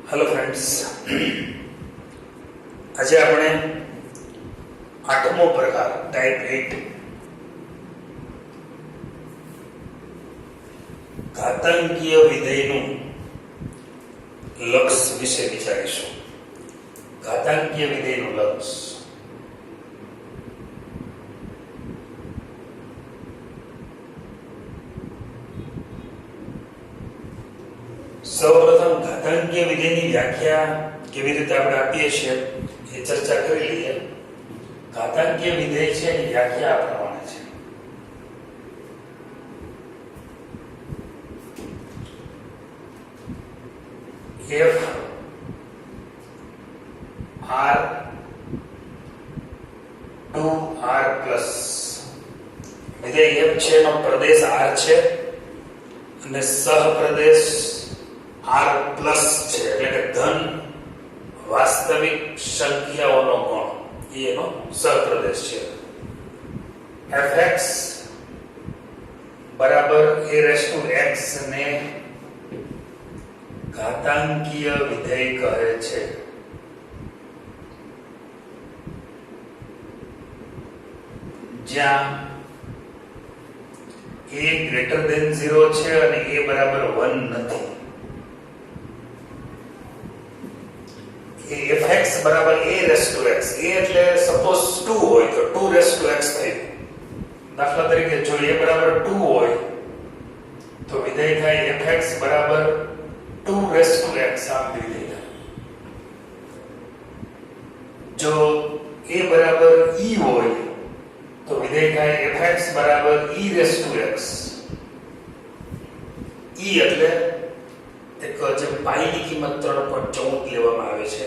Hello friends, આજે આપણે આઠમો પ્રકાર ટાઈપ 8 ઘાતાંકીય વિધેયનું લક્ષ વિશે વિચારીશું. ઘાતાંકીય વિધેયનું લક્ષ. સૌપ્રથમ ઘાતાંકીય વિધેયની વ્યાખ્યા કેવી રીતે આપણે આપીએ છીએ એ ચર્ચા કરી લઈએ. ઘાતાંકીય વિધેય છે એની વ્યાખ્યા આ પ્રમાણે છે. f r 2r પ્લસ વિધેય f છે એનો પ્રદેશ r છે અને સહપ્રદેશ r પ્લસ છે, એટલે કે ધન વાસ્તવિક સંખ્યાઓનો ગણ એનો સહપ્રદેશ છે. fx બરાબર a raised to x ને ઘાતાંકીય વિધેય કહે છે. જ્યાં a greater than 0 છે અને a બરાબર 1 નથી. fx બરાબર a raised to x, a એટલે સપોઝ 2 હોય તો 2 raised to x થાય. દાખલા તરીકે જો a બરાબર 2 હોય તો વિધેય થાય fx બરાબર 2 raised to x. આમ વિધેય જો a બરાબર e હોય તો વિધેય થાય fx બરાબર e raised to x. e એટલે એક જે પાઈ ની કિંમત 3.14 લેવામાં આવે છે,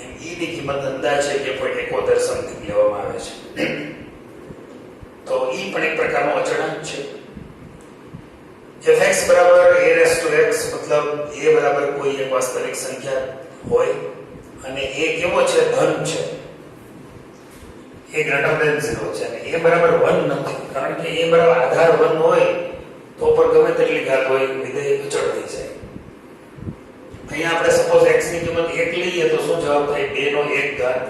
એમ e ની કિંમત અંદાજે 2.71 સમથિંગ લેવામાં આવે છે. તો e પણ એક પ્રકારનો અચળાંક છે. fx બરાબર a raised to x મતલબ a બરાબર કોઈ એક વાસ્તવિક સંખ્યા હોય અને a કેવો છે? ધન છે. a greater than 0 છે અને a બરાબર 1 નથી, કારણ કે a બરાબર આધાર 1 હોય તો પર ગમે તેટલી ઘાત હોય વિધેય અચળ થઈ જાય. અહીંયા આપણે સપોઝ x ની કિંમત 1 લઈએ તો શું જવાબ થાય? 2 નો 1 ઘાત.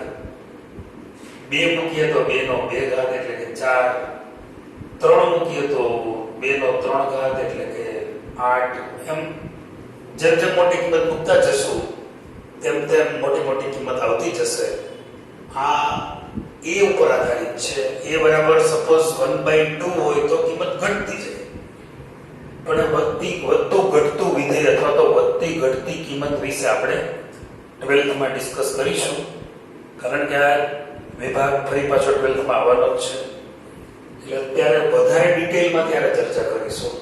2 મૂકીએ તો 2 નો 2 ઘાત એટલે કે 4. 3 મૂકીએ તો 2 નો 3 ઘાત એટલે કે 8. એમ જેમ જેમ મોટી કિંમત મૂકતા જશું તેમ તેમ મોટી કિંમત આવતી જશે. આ a ઉપર આધારિત છે. a બરાબર સપોઝ 1/2 હોય તો કિંમત ઘટતી જાય, પણ વધતું ઘટતું વિધેય અથવા તો વધતી ઘટતી કિંમત વિશે આપણે 12th માં ડિસ્કસ કરીશું, કારણ કે આ વિભાગ ફરી પાછો 12th માં આવવાનો જ છે. એટલે અત્યારે વધારે ડિટેલમાં ત્યારે ચર્ચા કરીશું.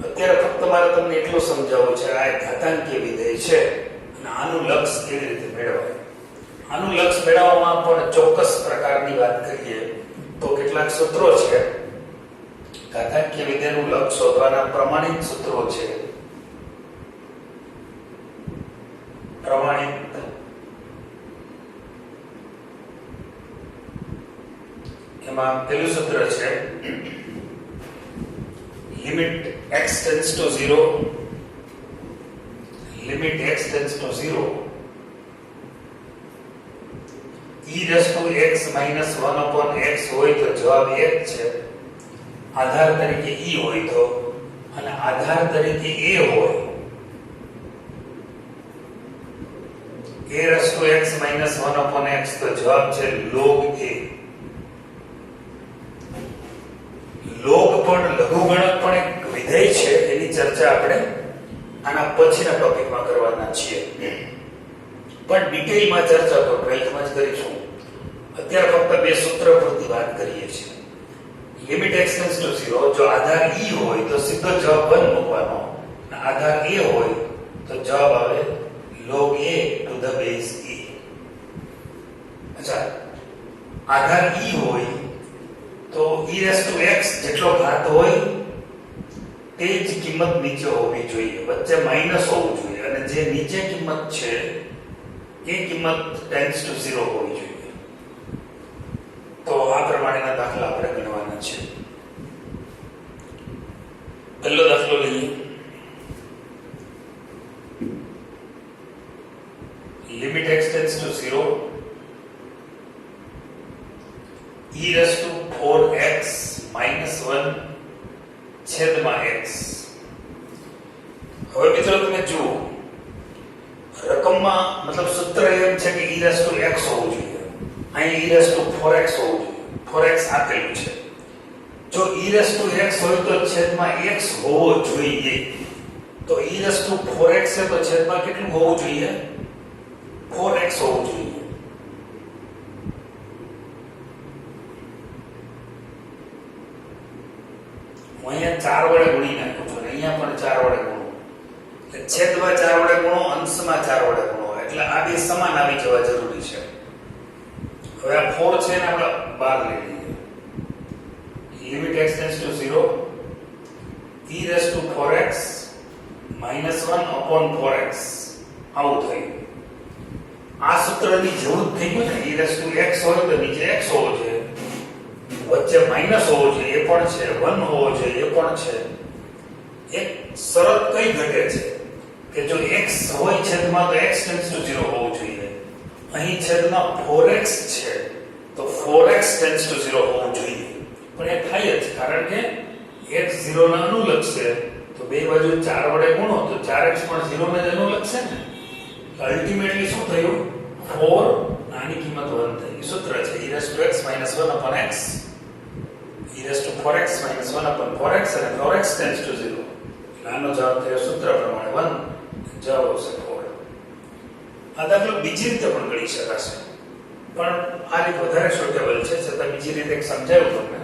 અત્યારે ફક્ત મારે તમને એટલું સમજાવવું છે આ ઘાતાંકીય વિધેય છે અને આનું લક્ષ કેવી રીતે મેળવાય. આનું લક્ષ મેળવવામાં પણ ચોક્કસ પ્રકારની વાત કરીએ તો કેટલાક સૂત્રો છે. ઘાતાંકીય વિધેયનું લક્ષ શોધવાના પ્રમાણિત સૂત્રો છે. પ્રમાણિત એમાં પહેલું સૂત્ર છે limit x tends to 0, limit x tends to 0 e raised to x minus 1 upon x હોય તો જવાબ 1 છે. આધાર તરીકે e હોય તો અને આધાર તરીકે a હોય a raised to x minus 1 upon x તો જવાબ છે log a. log પણ લઘુગણક પણ એક વિધેય છે, એની ચર્ચા આપણે આના પછીના ટોપિકમાં કરવાના છીએ, પણ ડિટેલમાં ચર્ચા તો 12th માં જ કરીશું. અત્યારે ફક્ત બે સૂત્ર પરથી વાત કરીએ છીએ. લિમિટ x tends to 0 જો આધાર e હોય તો સીધો જવાબ 1 મૂકવાનો, અને આધાર a હોય તો જવાબ આવે log a to the base e. અચ્છા, આધાર e હોય તો e raised to x જેટલો ઘાત હોય તે જ કિંમત નીચે હોવી જોઈએ, વચ્ચે માઈનસ હોવું જોઈએ, અને જે નીચે કિંમત છે એ કિંમત tends to 0 હોવી જોઈએ. તો આ પ્રમાણેના દાખલા આપણે ગણવાના છે. પહેલો દાખલો લઈએ. Limit x tends to 0 e raise two 4x minus 1 છેદમાં x. હવે મિત્રો તમે જુઓ રકમમાં મતલબ સૂત્ર એમ છે કે e રેસ ટુ x હોવું જોઈએ, અહીં e રેસ ટુ 4x હોવું જોઈએ, 4x આપેલું છે. જો e રેસ ટુ x હોય તો છેદમાં x હોવો જોઈએ. તો e રેસ ટુ 4x છે તો છેદમાં કેટલું હોવું જોઈએ? 4x હોવું જોઈએ. હું અહીંયા 4 વડે ગુણી નાખું છું અને અહીંયા પણ 4 વડે ગુણો. એટલે છેદમાં 4 વડે ગુણો, અંશમાં 4 વડે ગુણો. એટલે આ બે સમાન આવી જવા જરૂરી છે. હવે આ 4 છે ને આપણે બહાર લઈ લઈએ. Limit x tends to 0 e raise two 4x minus 1 upon 4x આવું થયું. આ સૂત્રની જેવું જ થઈ ગયું ને. e રેસ ટુ x હોય તો નીચે x હોવો જોઈએ, વચ્ચે માઇનસ હોવો જોઈએ એ પણ છે, 1 હોવો જોઈએ એ પણ છે. એક શરત કઈ ઘટે છે કે જો x હોય છેદમાં તો x ટેન્ડ્સ ટુ 0 હોવું જોઈએ. અહીં છેદમાં 4x છે તો 4x ટેન્ડ્સ ટુ 0 હોવું જોઈએ. પણ એ થાય જ કારણ કે x 0 ને અનુલક્ષે તો બે બાજુ 4 વડે ગુણો તો 4x પણ 0 ને જ અનુલક્ષે ને. અલ્ટિમેટલી શું થયું? 4 આની કિંમત 1 થઈ. સૂત્ર છે e raise to x minus 1 upon x, e raise two 4x minus 1 upon 4x અને 4x ટેન્ડ્સ ટુ 0. આનો જવાબ થયો સૂત્ર પ્રમાણે 1. જવાબ આવશે 4. આ દાખલો બીજી રીતે પણ ગણી શકાશે, પણ આ રીત વધારે સુટેબલ છે. છતાં બીજી રીતે એક સમજાવ્યું તમને.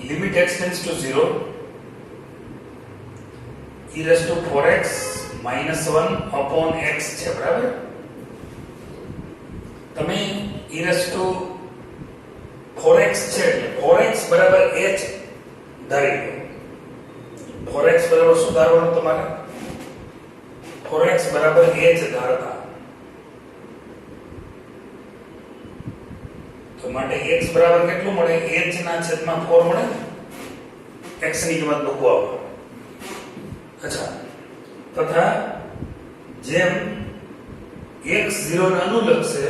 Limit x tends to 0 e raise two 4x minus 1 upon x છે, બરાબર? તમે e રેસ ટુ 4x છે એટલે 4x બરાબર h ધારી લો. 4x બરાબર શું ધારવાનું તમારે? 4x બરાબર h ધારતા. તો માટે x બરાબર કેટલું મળે? h ના છેદમાં 4 મળે ને. x ની કિંમત મૂકવા આવે. અચ્છા, તથા જેમ x 0 ને અનુલક્ષે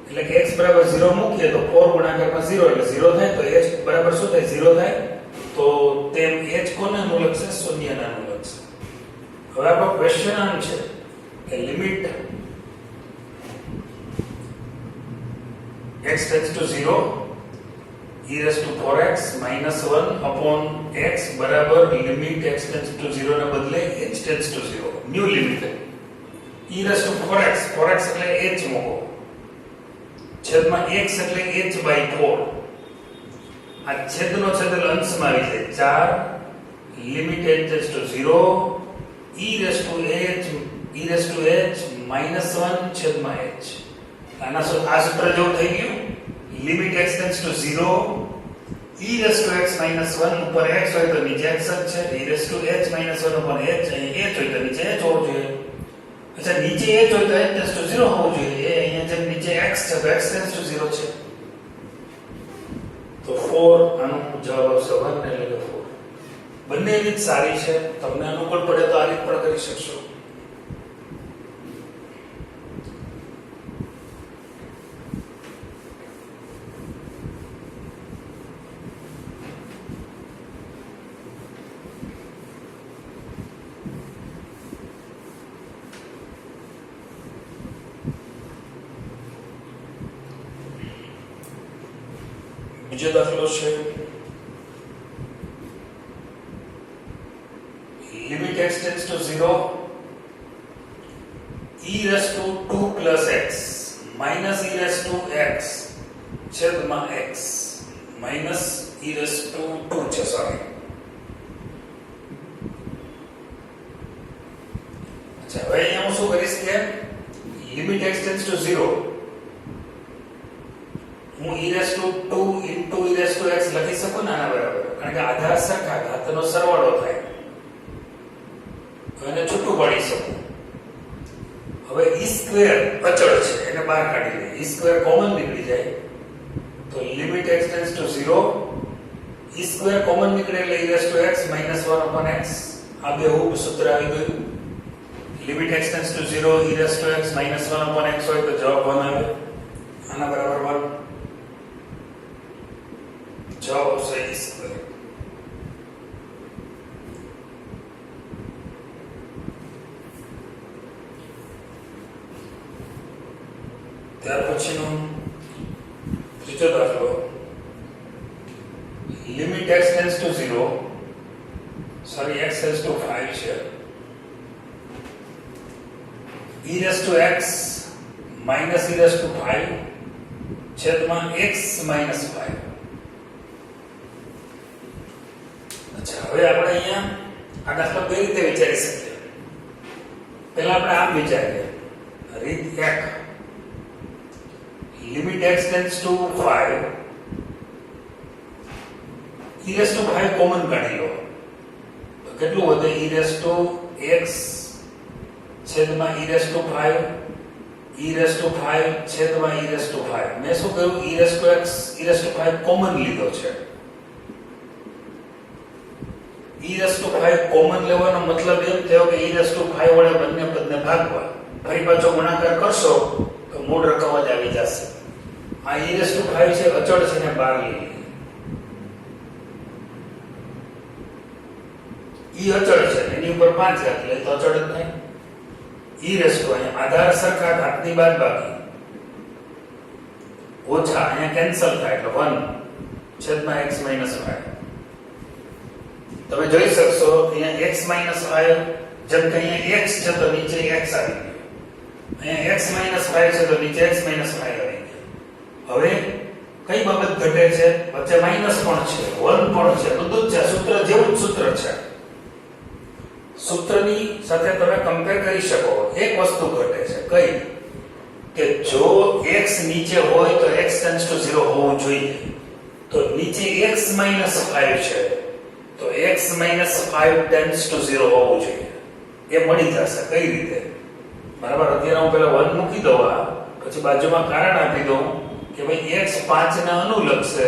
એટલે કે x બરાબર 0 મૂકીએ તો 4 ગુણાકારમાં 0 એટલે 0 થાય તો h બરાબર શું થાય? 0 થાય. તો તેમ h કોને અનુલક્ષે? શૂન્યને અનુલક્ષે. હવે આપણો ક્વેશ્ચન આમ છે કે limit x tends to 0 e raise two 4x minus 1 upon x બરાબર લિમિટ x ટેન્ડ્સ ટુ 0 ને બદલે h tends to 0 new limit e raise two 4x, 4x એટલે h મૂકો, છેદમાં x એટલે h બાય 4. આ છેદનો છેદ અંશમાં આવી જાય 4 limit h tends to 0 e raise two h minus 1 છેદમાં h. આના આ સૂત્ર જેવું થઈ ગયું. Limit x tends to 0 e raise to x minus 1 ઉપર x હોય તો નીચે x જ છે, e raise two h minus 1 ઉપર h, અહીં h હોય તો નીચે h હોવું જોઈએ. અચ્છા, નીચે h હોય તો h ટેન્ડ્સ ટુ 0 હોવું જોઈએ. એ અહીંયા જેમ નીચે x છે તો x ટેન્ડ્સ ટુ 0 છે. તો 4 આનો જવાબ આવશે 1 એટલે કે 4. બંને રીત સારી છે. તમને અનુકૂળ પડે તો આ રીત પણ કરી શકશો. બીજો દાખલો છે limit x tends to 0 e raise two 2 plus x minus e raise to x છેદમાં x minus e raise two 2 છે. સોરી. અચ્છા, હવે અહીંયા હું શું કરીશ કે લિમિટ x ટેન્ડ્સ ટુ 0 હું e raise two 2 into e raise to x લખી શકું ને આના બરાબર, કારણ કે આધાર સરખા, ઘાતનો સરવાળો થાય તો એને છૂટું પાડી શકું. હવે e સ્ક્વેર અચળ છે એને બહાર કાઢી લઈએ. e સ્ક્વેર કોમન નીકળી જાય તો limit x tends to 0 e square common નીકળે એટલે e raise to x minus 1 upon x આ બેહૂબ સૂત્ર આવી ગયું. Limit x tends to 0 e raise to x -1 upon x હોય તો જવાબ 1 આવે. આના બરાબર 1. જવાબ આવશે e સ્ક્વેર. ત્યાર પછીનો ત્રીજો દાખલો. Limit x tends to 0 sorry x tends two 5 છે. e raised to x minus e raised to 5 છેદમાં x minus 5. અચ્છા, હવે આપણે અહીંયા આ દાખલો કઈ રીતે વિચારી શકીએ? પહેલા આપણે આમ વિચારીએ. રીત 1, limit x tends two 5 e raised to 5 common કાઢી લો તો કેટલું વધે? e raised to x છેદમાં e raised to 5 e raised to 5 છેદમાં e raised to 5. મેં શું કહ્યું? e raised to x e raised to 5 common લીધો છે. e raised to 5 કોમન લેવાનો મતલબ એમ થયો કે e raised to 5 વડે બંને પદને ભાગવા. ફરી પાછો ગુણાકાર કરશો તો મૂળ રકમ જ આવી જશે. આ e raised to 5 છે અચળ છે ને બહાર લઈ લઈએ. e અચળ છે એની ઉપર 5 રાખી લે તો અચળ જ થાય. e raised to અહીંયા આધાર સરખા ઘાતની બાદબાકી ઓછા અહીંયા કેન્સલ થાય એટલે 1 છેદમાં x minus 5. તમે જોઈ શકશો અહીંયા x minus 5 જેમ કે અહીંયા x છે તો નીચે x આવી ગયો. અહીંયા x minus 5 છે તો નીચે x minus 5 આવી ગયો. હવે કઈ બાબત ઘટે છે? વચ્ચે માઈનસ પણ છે, 1 પણ છે, બધું જ છે. સૂત્ર જેવું જ સૂત્ર છે. સૂત્રની સાથે તમે કમ્પેર કરી શકો. એક વસ્તુ ઘટે છે. કઈ? કે જો x નીચે હોય તો x ટેન્ડ્સ ટુ 0 હોવું જોઈએ. તો નીચે x minus 5 છે તો x minus 5 ટેન્ડ્સ ટુ 0 હોવું જોઈએ. એ મળી જશે. કઈ રીતે? બરાબર. અત્યારે હું પહેલા 1 મૂકી દઉં, પછી બાજુમાં કારણ આપી દઉં કે ભાઈ x 5 ને અનુલક્ષે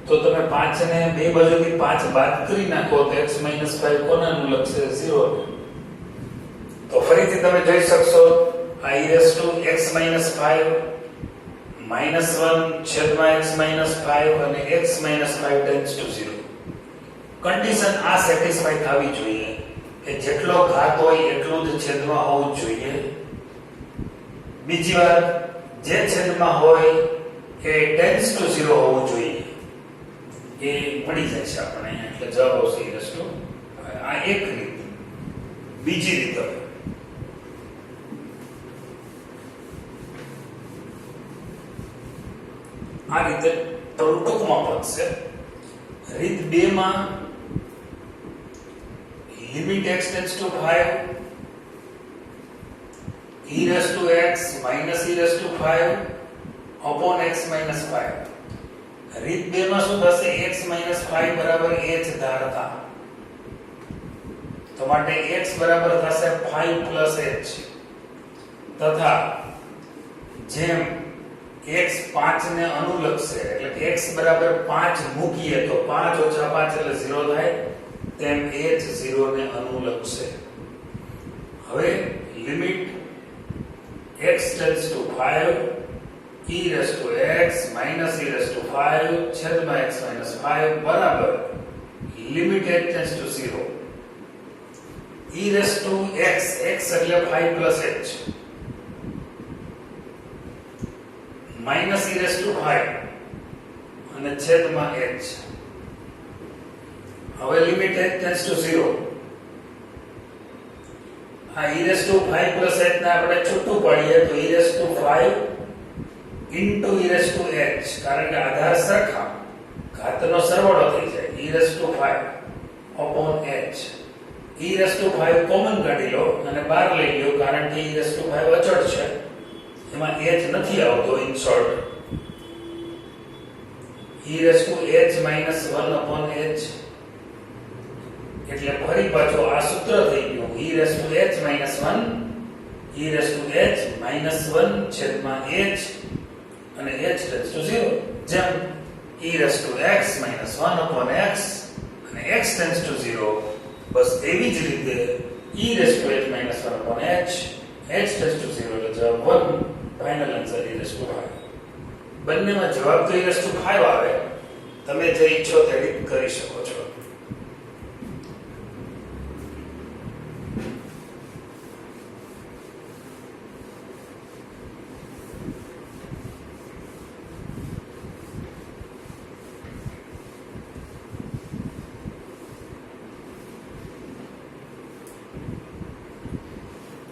તો તમે 5 ને બે બાજુથી 5 બાદ કરી નાખો તો x minus 5 કોને અનુલક્ષે? 0. તો ફરીથી તમે જોઈ શકશો આ e raised to x minus 5 -1 છેદમાં x minus 5 અને x minus 5 tends to 0. Condition આ સેટિસ્ફાઈ થવી જોઈએ કે જેટલો ઘાત હોય એટલું જ છેદમાં હોવું જોઈએ. બીજી વાત, જે છેદમાં હોય એ ટેન્ડ્સ ટુ 0 હોવું જોઈએ. એ મળી જાય છે આપણે એટલે જવાબ આવશે e raised to. આ એક રીત. બીજી રીત, આ રીતે થોડું ટૂંકમાં પહોંચશે. રીત 2 માં limit x tends two 5 e raised to x minus e raised to 5 upon x minus 5. રીત 2 માં શું થશે? x minus 5 બરાબર h ધારતા. તો માટે x બરાબર થશે 5 plus h તથા જેમ x 5 ને અનુલક્ષે એટલે કે x બરાબર 5 મૂકીએ તો 5 ઓછા 5 એટલે 0 થાય તેમ h 0 ને અનુલક્ષે. હવે limit x tends two 5 e raised to x minus e raised to 5 છેદમાં x minus 5 બરાબર limit h tends to 0 e raised to x એટલે 5 plus h minus e raised to 5 અને છેદમાં h. હવે લિમિટ h ટેન્ડ્સ ટુ 0. આ e raised to 5 plus h ને આપણે છૂટું પાડીએ તો e raised to 5 into e raised to h, કારણ કે આધાર સરખા ઘાતનો સરવાળો થઈ જાય. e raised to 5 upon h. e raised to 5 common કાઢી લો અને બહાર લઈ લો કારણ કે e raised to 5 અચળ છે, એમાં h નથી આવતો. In short e raised to h minus 1 upon h એટલે ફરી પાછો આ સૂત્ર થઈ ગયું e raised to h minus 1 e raised to h minus 1 છેદમાં h અને h tends to 0. જેમ e raised to x minus 1 upon x અને x tends to 0 બસ એવી જ રીતે e raised to h minus 1 upon h raised to 0 એટલે જવાબ 1 final answer e raised to 5 બંનેમાં જવાબ તો e raised to 5 આવે તમે જે ઈચ્છો તે એડિટ કરી શકો છો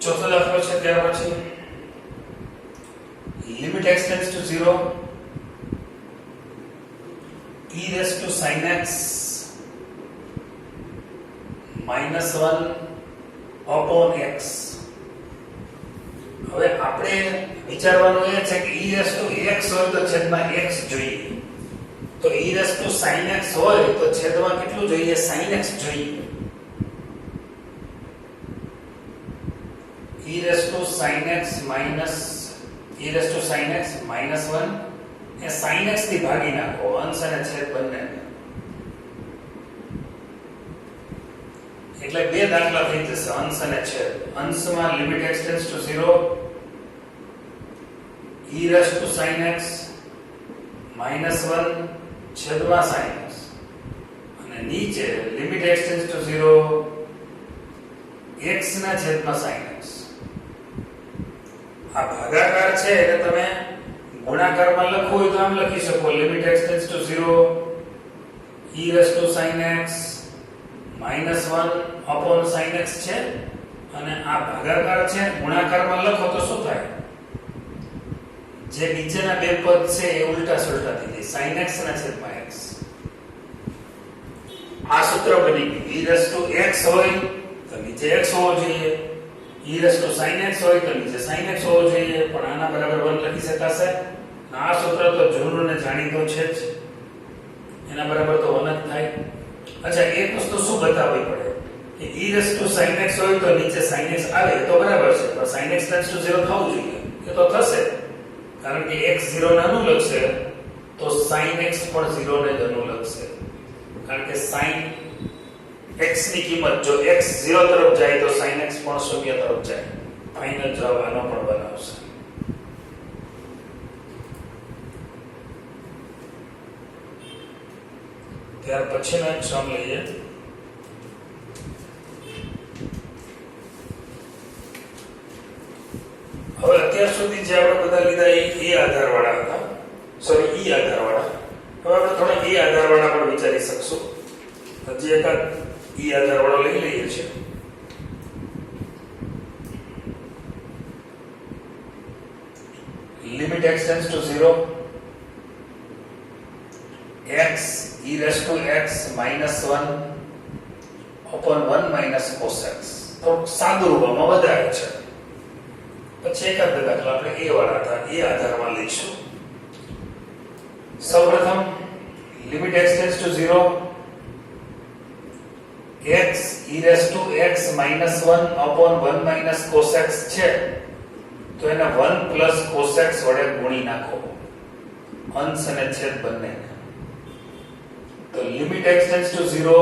ચોથો દાખલો છે ત્યાર પછી limit x tends to 0 e raised to sin x minus 1 upon x હવે આપણે વિચારવાનું એ છે કે e raised to x હોય તો છેદમાં x જોઈએ તો e raised to sin x હોય તો છેદમાં કેટલું જોઈએ sin x જોઈએ e raised to sin x minus 1 A sin x થી ભાગી નાખો અંશ અને છેદ બંને એટલે બે દાખલા થઈ જશે અંશ અને છેદ અંશમાં limit x tends to 0 e raised to sin x minus 1 છેદમાં sin x અને નીચે limit x tends to 0 x ના છેદમાં sin x આ ભાગાકાર છે એટલે તમે ગુણાકારમાં લખવું હોય તો આમ લખી શકો limit x tends to 0 e raised to sin x minus 1 upon sin x છે અને આ ભાગાકાર છે ગુણાકારમાં લખો તો શું થાય જે નીચેના બે પદ છે એ ઉલટા સુલટા થઈ જાય sin x ના છેદમાં x આ સૂત્ર બની ગયું e raised to x હોય તો નીચે x હોવો જોઈએ e raised to sin x હોય તો નીચે sin x હોવો જોઈએ પણ આના બરાબર 1 લખી શકાશે આ સૂત્ર તો જૂનું ને જાણીતું છે જ એના બરાબર તો 1 જ થાય અચ્છા એક વસ્તુ શું બતાવવી પડે કે e raised to sin x હોય તો નીચે sin x આવે તો બરાબર છે પણ sin x tends to 0 થવું જોઈએ એ તો થશે કારણ કે x 0 ને અનુલક્ષે તો sin x પણ 0 ને જ અનુલક્ષે કારણ કે sin x ની કિંમત જો x 0 તરફ જાય તો sin x પણ 0 તરફ જાય ફાઇનલ જવાબ આનો પણ બનાવશે ત્યાર પછીનો એક સમ લઈએ હવે અત્યાર સુધી જે આપણે બધા લીધા એ આધારવાળા હતા સોરી ઈ આધારવાળા હવે આપણે થોડા એ આધારવાળા પણ વિચારી શકશું હજી એકાદ ઈ આધારવાળો લઈ લઈએ છીએ limit x tends to 0 x e raised to x minus 1 upon 1 minus cos x તો સાદું રૂપમાં વધારે છે પછી એકાદ દાખલા આપણે a વાળા હતા એ આધારમાં લઈશું સૌપ્રથમ limit x tends to 0 x e raised to x minus 1 upon 1 minus cos x છે તો એને 1 plus cos x વડે ગુણી નાખો અંશ અને છેદ બંને તો limit x tends to 0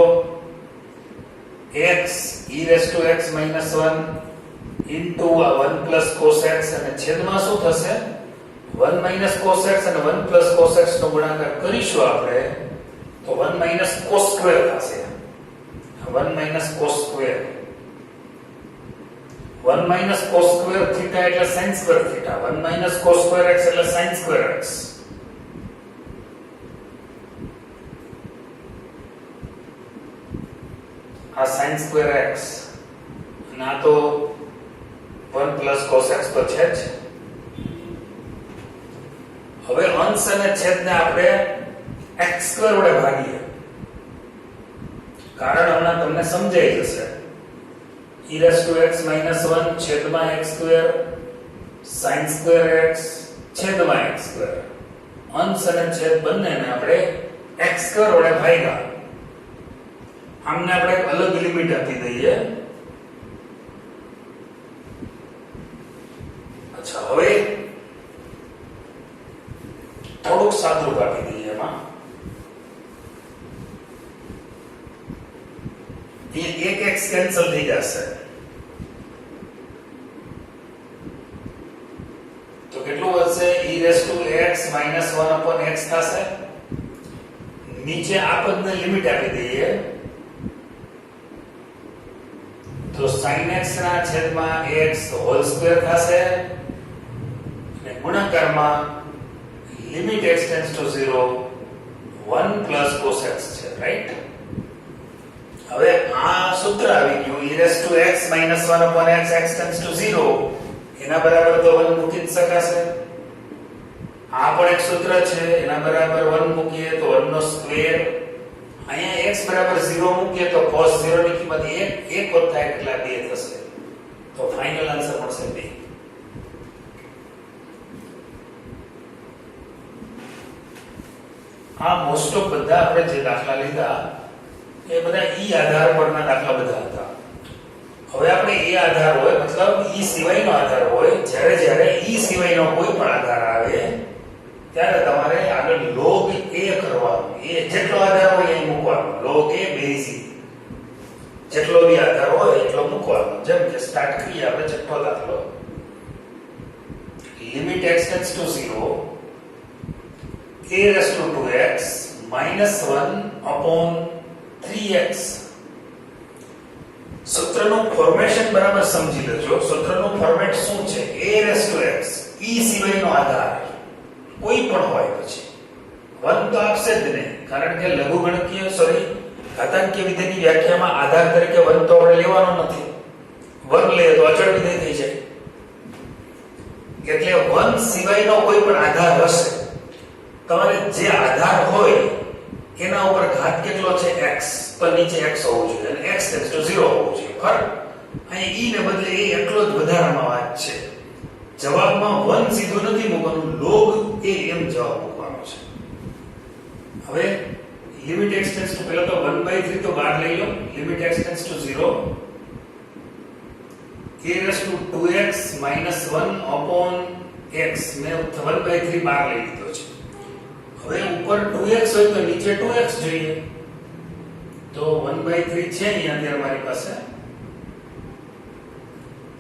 x e raised to x minus 1 into 1 plus cos x અને છેદમાં શું થશે 1 minus cos x અને 1 plus cos x નો ગુણાકાર કરીશું આપણે તો 1 minus cos square થશે 1 minus cos square 1 minus cos square theta એટલે sin square theta 1 minus cos square x એટલે sin square x આ sin square x અને આ તો 1 plus cos x તો છે જ હવે અંશ અને છેદને આપણે x2 વડે ભાગીએ કારણ હમણાં તમને સમજાઈ જશે e raised to x minus 1 છેદમાં x2 sin square x છેદમાં x2 અંશ અને છેદ બંનેને આપણે x2 વડે ભાગ્યા આમને આપણે એક અલગ લિમિટ આપી દઈએ અચ્છા હવે થોડુંક સાદું આપી દઈએ એમાં e કે એક x કેન્સલ થઈ જશે. તો કેટલું વધશે? e⁻x - 1/x થશે. નીચે આ પદને લિમિટ આપી દઈએ તો sin x ના છેદમાં x હોલ સ્ક્વેર થશે અને ગુણાકારમાં limit x tends to 0 1 plus cos x છે, રાઈટ? હવે આ સૂત્ર આવી ગયું e⁻x - 1/x x tends to 0 એના બરાબર તો 1 મૂકી જ શકાશે. આ પણ એક સૂત્ર છે, એના બરાબર 1 મૂકીએ તો 1 નો સ્ક્વેર. અહીંયા x બરાબર 0 મૂકીએ તો cos 0 ની કિંમત 1 વત્તા 1 એટલે 2 થશે. તો ફાઇનલ આન્સર મળશે 2. આ મોસ્ટ ઓફ બધા આપણે જે દાખલા લીધા એ બધા ઈ આધાર પરના દાખલા બધા હતા. હવે આપણે એ આધાર હોય મતલબ ઈ સિવાયનો આધાર હોય, જ્યારે ઈ સિવાયનો કોઈ પણ આધાર આવે ત્યારે તમારે આગળ log a કરવાનો. એ જેટલો આધાર હોય એ મૂકવાનો. log a base e જેટલો બી આધાર હોય એટલો મૂકવાનો. જેમ કે સ્ટાર્ટ કરીએ આપણે છઠ્ઠો દાખલો. Limit x tends to 0 a⁻2x - 1/3x. સૂત્રનું ફોર્મેશન બરાબર સમજી લેજો. સૂત્રનું ફોર્મેટ શું છે? a⁻x ઈ સિવાયનો આધાર કોઈ પણ હોય પછી 1 તો આપશે જ નહીં, કારણ કે લઘુગણકીય ઘાતાંકીય વિધેયની વ્યાખ્યામાં આધાર તરીકે 1 તો આપણે લેવાનો નથી. 1 લઈએ તો અચળ વિધેય થઈ જાય. એટલે 1 સિવાયનો કોઈ પણ આધાર હશે, તમારે જે આધાર હોય એના ઉપર ઘાત કેટલો છે? x, તો નીચે x હોવું જોઈએ અને x ટેન્ડ્સ ટુ 0 હોવું જોઈએ. ખરું? અહીં e ને બદલે એ એટલો જ વધારામાં વાત છે. જવાબમાં 1 સીધું નથી મૂકવાનું, log a એમ જવાબ મૂકવાનો છે. હવે લિમિટ x ટેન્ડ્સ ટુ પહેલા તો 1/3 તો બહાર લઈ લો. Limit x tends to 0 a⁻2x - 1/x મેં 1/3 બહાર લઈ લીધો છે. હવે ઉપર 2x હોય તો નીચે 2x જોઈએ. તો 1/3 છે અહીંયા અંદર મારી પાસે.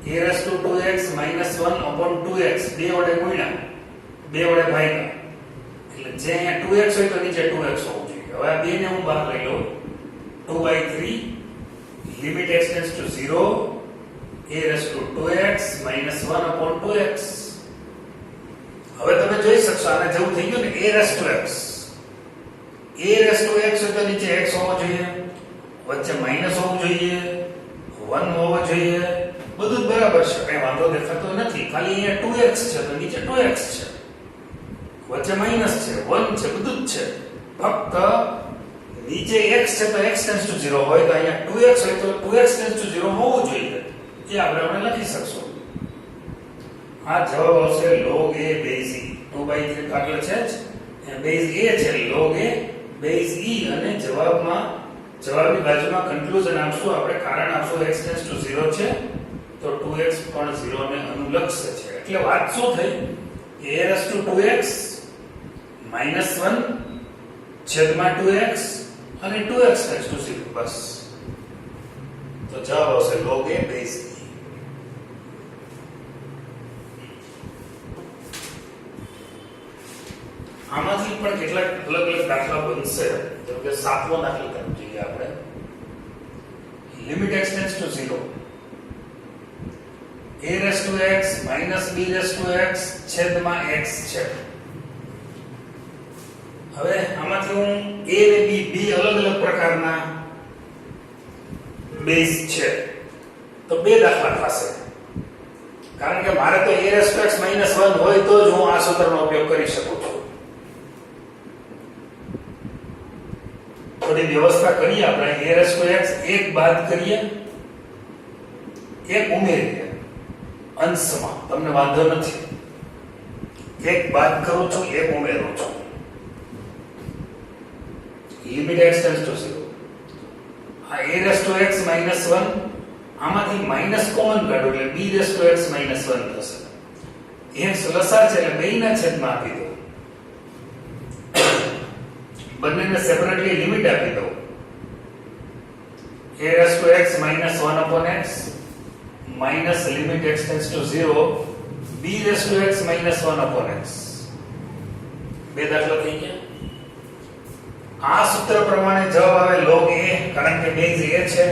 a⁻2x - 1/2x 2 વડે ગુણ્યા 2 વડે ભાગ્યા એટલે જે અહીંયા 2x હોય તો નીચે 2x હોવું જોઈએ. હવે આ 2 ને હું બહાર લઈ લઉં. 2/3 limit x tends to 0 a⁻2x - 1/2x. હવે તમે જોઈ શકશો આને જેવું થઈ ગયું ને a⁻x હોય તો નીચે x હોવો જોઈએ, વચ્ચે માઈનસ હોવું જોઈએ, 1 હોવો જોઈએ, બધું જ બરાબર છે, કઈ વાંધો દેખાતો નથી. ખાલી અહીંયા 2x છે તો નીચે 2x છે, વચ્ચે માઈનસ છે, 1 છે, બધું જ છે. ફક્ત નીચે x છે તો x ટેન્ડ્સ ટુ 0 હોય તો અહીંયા 2x હોય તો 2x ટેન્ડ્સ ટુ 0 હોવું જોઈએ. એ આપણે લખી શકશું. આ જવાબ આવશે log a base e. 2/3 કાટલો છે જ, base a છે, log a base e. અને જવાબની બાજુમાં કન્ક્લુઝન આપશું આપણે, કારણ આપશું x ટેન્ડ્સ ટુ 0 છે તો 2x પણ 0 ને અનુલક્ષે છે. એટલે વાત શું થઈ? a⁻2x - 1 છેદમાં 2x અને 2x ટેન્ડ્સ ટુ 0 બસ. તો જવાબ આવશે log a base e. આમાંથી પણ કેટલાક અલગ અલગ દાખલા બનશે. જેમ કે 7મો દાખલો તરફ જોઈએ આપણે. Limit x tends to 0 a⁻x - b⁻x છેદમાં x છે. હવે આમાંથી હું a અને b બે અલગ અલગ પ્રકારના બેઝ છે તો બે દાખલા થશે. કારણ કે મારે તો a⁻x - 1 હોય તો જ હું આ સૂત્રનો ઉપયોગ કરી શકું છું. થોડી વ્યવસ્થા કરીએ આપણે. a⁻x એક બાદ કરીએ, એક ઉમેરીએ અંશમાં, તમને વાંધો નથી. એક બાદ કરું છું, એક ઉમેરું છું. Limit x tends to 0. આ a⁻x - 1 આમાંથી માઈનસ કોમન કાઢો એટલે b⁻x - 1 થશે. x લસાઅ છે એટલે બેયના છેદમાં આપી દો. બંનેને સેપરેટલી લિમિટ આપી દો. a raised to x minus 1 upon x minus limit x tends to 0 b raised to x minus 1 upon x. બે દાખલા થઈ ગયા. આ સૂત્ર પ્રમાણે જવાબ આવે log a, કારણ કે બેઝ a છે.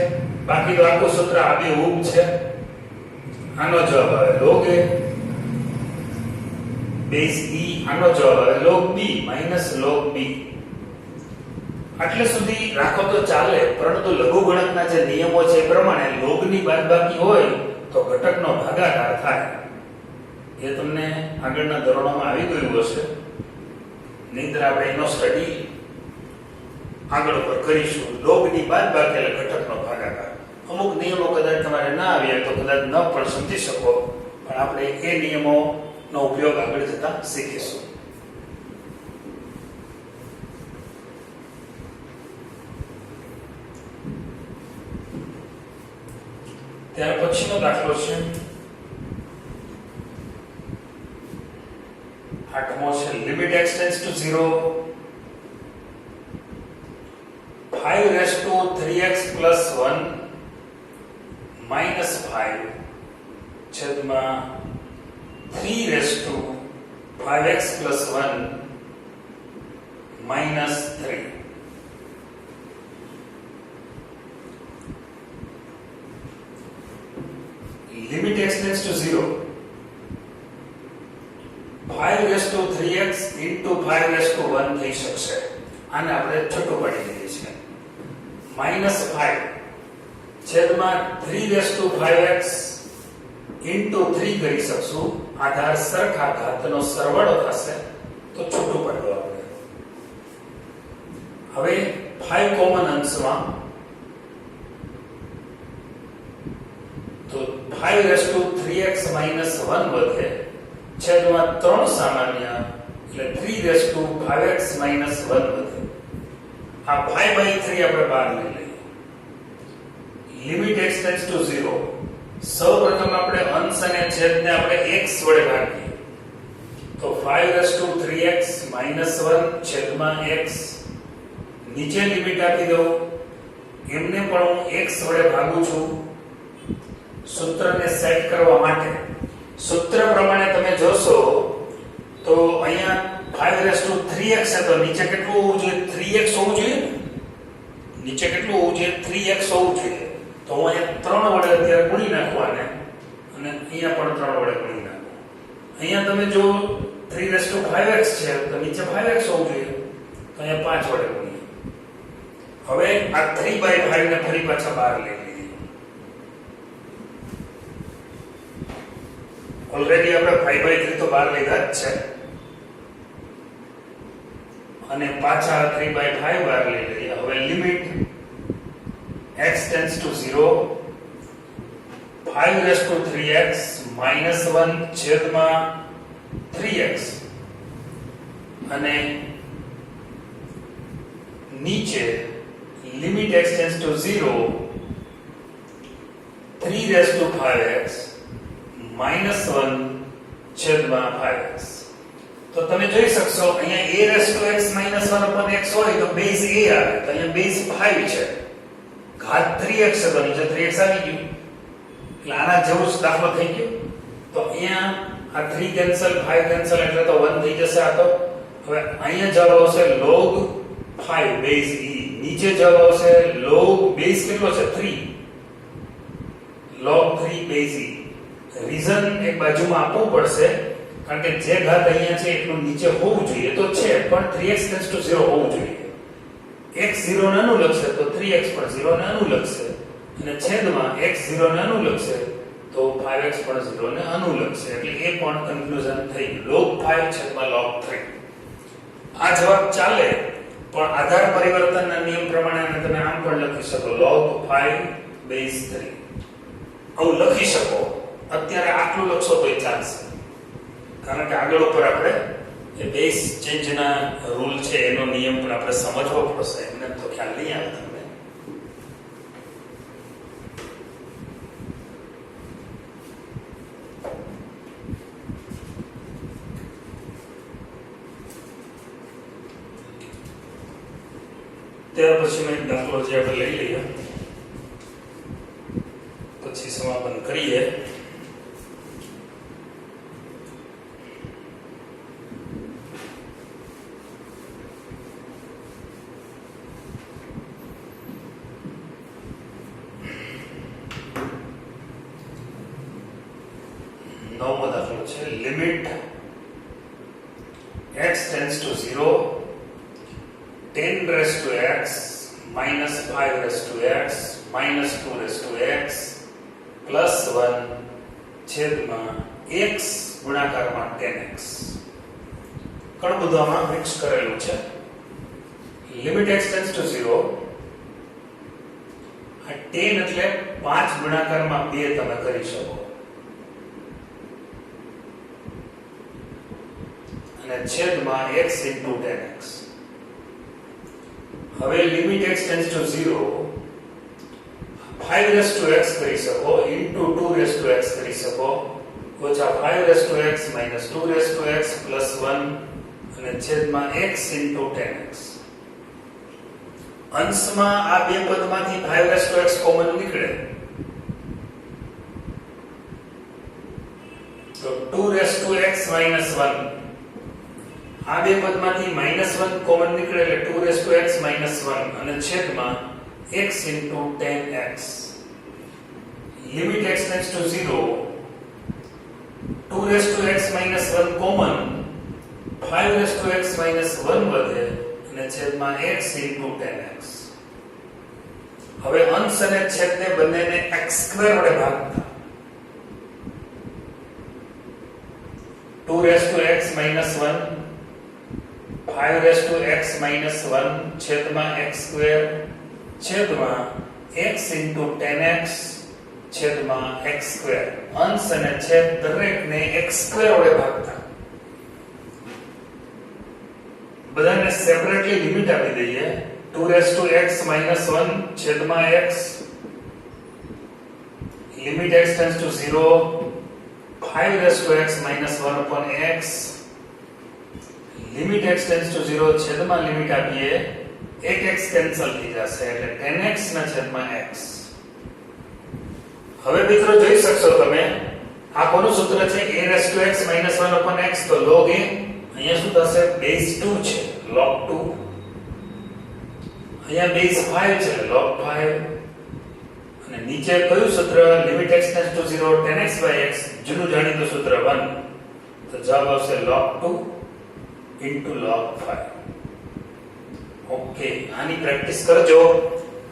બાકી તો આખું સૂત્ર આ બે હૂબ છે. આનો જવાબ આવે log a બેઝ e, આનો જવાબ આવે log b minus log b. આટલે સુધી રાખો તો ચાલે, પરંતુ લઘુગણકના જે નિયમો છે એ પ્રમાણે log ની બાદબાકી હોય તો ઘટકનો ભાગાકાર થાય. એ તમને આગળના ધોરણોમાં આવી ગયું હશે. નહીંતર આપણે એનો સ્ટડી આગળ પર કરીશું. log ની બાદબાકી એટલે ઘટકનો ભાગાકાર. અમુક નિયમો કદાચ તમારે ના આવ્યા તો કદાચ ન પણ સમજી શકો, પણ આપણે એ નિયમોનો ઉપયોગ આગળ જતા શીખીશું. ત્યાર પછીનો દાખલો છે 8મો છે limit x tends to 0 5 raised to 3x plus 1 minus 5 છેદમાં 3 raised to 5x plus 1 minus 3. limit x tends to 0 5 raised to 3x into 5 raised to 1 થઈ શકશે. આને આપણે છોટું પાડી દઈએ છીએ. minus 5 છેદમાં 3 raised to 5x into 3 કરી શકશું. આધાર સરખા, ઘાતનો સરવાળો થશે તો છોટું પાડવું આપણે. હવે 5 કોમન અંશમાં તો 5 raised to 3x minus 1 વધે, છેદમાં 3 સામાન્ય એટલે 3 raised to 5x minus 1 વધે. આ 5/3 આપણે બહાર લઈ લઈએ. Limit x tends to 0. સૌપ્રથમ આપણે અંશ અને છેદને આપણે x વડે ભાગીએ તો 5 raised to 3x minus 1 છેદમાં x. નીચે લિમિટ આપી દઉં, એમને પણ હું x વડે ભાગું છું સૂત્રને સેટ કરવા માટે. સૂત્ર પ્રમાણે તમે જોશો તો અહીંયા 5 raised to 3x છે તો નીચે કેટલું હોવું જોઈએ? 3x હોવું જોઈએ ને. નીચે કેટલું હોવું જોઈએ? 3x હોવું જોઈએ. તો હું અહીંયા 3 વડે અત્યારે ગુણી નાખું આને, અને અહીંયા પણ 3 વડે ગુણી નાખું. અહીંયા તમે જો 3 raised to 5x છે તો નીચે 5x હોવું જોઈએ, તો અહીંયા 5 વડે ગુણીએ. હવે આ 3/5 ને ફરી પાછા બહાર લઈ લઈએ. ઓલરેડી આપણે 5/3 તો બહાર લીધા જ છે, અને પાછા 3/5 બહાર લઈ લઈએ. હવે limit x tends to 0 5 raised to 3x minus 1 છેદમાં 3x, અને નીચે limit x tends to 0 3 raised to 5x minus 1 છેદમાં 5x. તો તમે જોઈ શકશો અહીંયા a raised to x minus 1 upon x હોય તો બેઝ a આવે, તો અહીંયા બેઝ 5 છે. ઘાત 3x છે તો નીચે 3x આવી ગયું, એટલે આના જેવું જ દાખલો થઈ ગયો. તો અહીંયા આ 3 કેન્સલ, 5 કેન્સલ એટલે તો 1 થઈ જશે આ તો. હવે અહીંયા જવાબ આવશે log 5 બેઝ e. નીચે જવાબ આવશે log બેઝ કેટલો છે? 3 log 3 બેઝ e. રીઝન એક બાજુમાં આપવું પડશે, કારણ કે જે ઘાત અહીંયા છે એટલું નીચે હોવું જોઈએ તો છે, પણ 3x tends to 0 હોવું જોઈએ. x 0 ને અનુલક્ષે તો 3x પણ 0 ને અનુલક્ષે, અને છેદમાં x 0 ને અનુલક્ષે તો 5x પણ 0 ને અનુલક્ષે, એટલે એ પણ કન્ક્લુઝન થઈ ગયું. log 5 છેદમાં log 3. આ જવાબ ચાલે, પણ આધાર પરિવર્તનના નિયમ પ્રમાણે તમે આમ પણ લખી શકો log 5 બેઝ 3. આવું લખી શકો. અત્યારે આટલું લખશો તોય ચાલશે, કારણ કે આગળ ઉપર આપણે એ બેઝ ચેન્જના રૂલ છે એનો નિયમ પણ આપણે સમજવો પડશે. એમને તો ખ્યાલ નહીં આવે તમને. ત્યાર પછી મેં દાખલો જે આપણે લઈ લઈએ પછી સમાપન કરીએ. નવમો દાખલો છે limit x tends to 0 10 raised to x minus 5 raised to x minus 2 raised to x plus 1 છેદમાં x ગુણાકારમાં 10x. ઘણું બધું આમાં મિક્સ કરેલું છે. લિમિટ x tends to 0 આ 10 એટલે 5 ગુણાકારમાં 2 તમે કરી શકો અને છેદમાં x into 10x. હવે limit x tends to 0 5 raised to x કરી શકો into 2 raised to x કરી શકો ઓછા 5 raised to x minus 2 raised to x plus 1 અને છેદમાં x into 10x. અંશમાં આ બે પદમાંથી 5 raised to x કોમન નીકળે તો 2 raised to x minus 1 આ બે પદમાંથી -1 કોમન નીકળે એટલે 2 raised to x minus 1 અને છેદમાં x into 10x. Limit x tends to 0 2 raised to x minus 1 common 5 raised to x minus 1 વધે અને છેદમાં x into 10x. હવે અંશ અને છેદને બંનેને x² વડે ભાગતા 2 raised to x minus 1 5 raised to x minus 1 છેદમાં x² છેદમાં x into 10x છેદમાં x². અંશ અને છેદ દરેકને x² વડે ભાગતા બધાને સેપરેટલી લિમિટ આપી દઈએ 2 raised to x minus 1 છેદમાં x. Limit x tends to 0 5 raised to x minus 1 upon x. Limit x tends to 0 છેદમાં લિમિટ આપીએ એક x કેન્સલ થઈ જશે એટલે 10x ના છેદમાં x. હવે મિત્રો જોઈ શકશો તમે આ કોનું સૂત્ર છે a raised to x minus 1 upon x તો log a અહીંયા શું થશે base 2 છે log 2 અહીંયા base 5 છે log 5 અને નીચે કયું સૂત્ર limit x tends to 0 10x by x જૂનું જાણીતું સૂત્ર 1 તો જવાબ આવશે log 2 into log 5. ઓકે આની પ્રેક્ટિસ કરજો.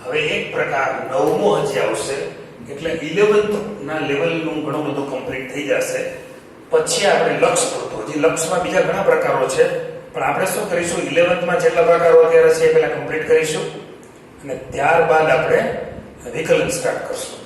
હવે એક પ્રકાર નવમો હજી આવશે એટલે 11th ના લેવલનું ઘણું બધું કમ્પ્લીટ થઈ જશે. પછી આપણે લક્ષ પૂરતો હજી લક્ષમાં બીજા ઘણા પ્રકારો છે પણ આપણે શું કરીશું 11th માં જેટલા પ્રકારો અત્યારે છે એ પહેલા કમ્પ્લીટ કરીશું અને ત્યારબાદ આપણે વિકલન સ્ટાર્ટ કરશું.